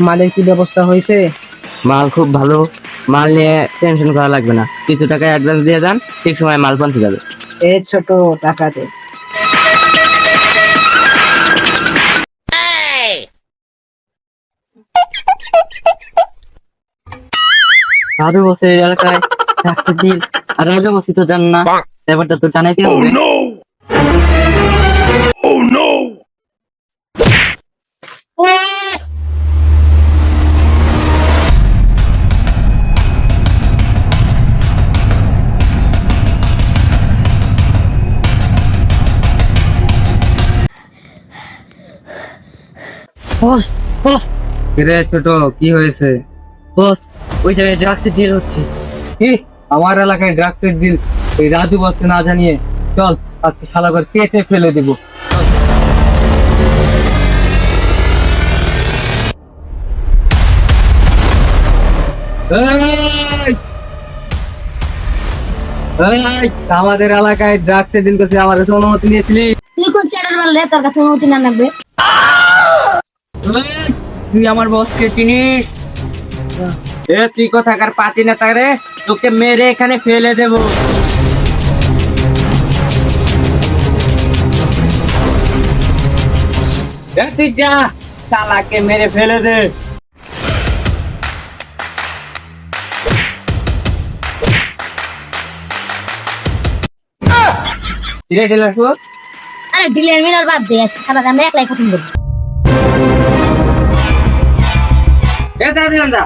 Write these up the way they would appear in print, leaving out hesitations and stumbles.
মালের কি ব্যবস্থা হয়েছে? মাল খুব ভালো, মাল নিয়ে টেনশন করা লাগবে না। কিছু টাকা অ্যাডভান্স দিয়ে যান, ঠিক সময় মাল পৌঁছে যাবে। এ ছোট, টাকা দে। আরো বসে এই এলাকায় ট্যাক্সি ডিল আর রাজা বসি তো জান না, ব্যাপারটা তো জানাইতে হবে। বস, বস, কিরে ছোট, কি হয়েছে? বস, ওই জায়গায় ড্রাগসের ডিল হচ্ছে। কি আমার এলাকায় ড্রাগসের ডিল? এই রাজু বসকে না জানিয়ে চল, আজকে শালা করে কেটে ফেলে দেবো। এই! এই! আমাদের এলাকায় ড্রাগসের ডিল করছে, আমার কাছে অনুমতি নিয়েছিলি? তুই কোন চ্যাটার মারলে তোর কাছে অনুমতি না লাগবে? এই! তুই আমার বসকে চিনিস? তুই কোথাকার পাতি নেতা রে? তোকে মেরে এখানে ফেলে দেবো। তুই যা, শালাকে মেরে ফেলে দে। কিরে টেলার শুয়োর? আরে ডিলের মিলার বাদ দে, আজকে সারা আমরা একলাই খতম করবো। যা দিলাম যা।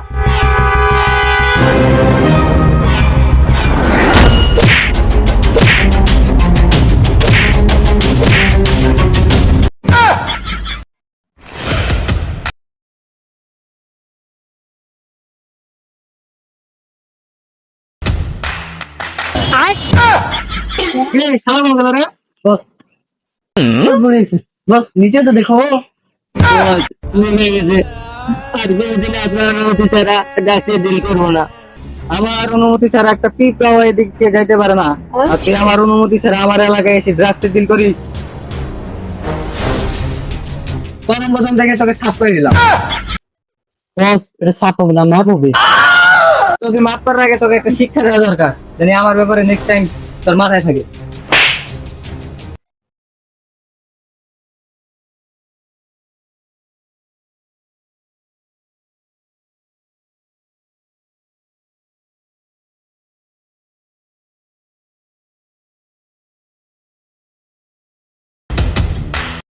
শালা কোন গেল রে? বস, বস বলেছি, বস নিচে তো দেখো। আমার অনুমতি ছাড়া একটা পিঁপড়াও এদিকে যাইতে পারে না। আর তুই আমার অনুমতি ছাড়া আমার এলাকায় এসে ড্রাগসের ডিল করিস? প্রথম থেকে তোকে সাফ করে দিলাম। বস, এটা সাপ হবে না, ম্যাপ হবে। তোকে মাফ করার আগে তোকে একটা শিক্ষা দেওয়া দরকার, জানি আমার ব্যাপারে নেক্সট টাইম তোর মাথায় থাকে।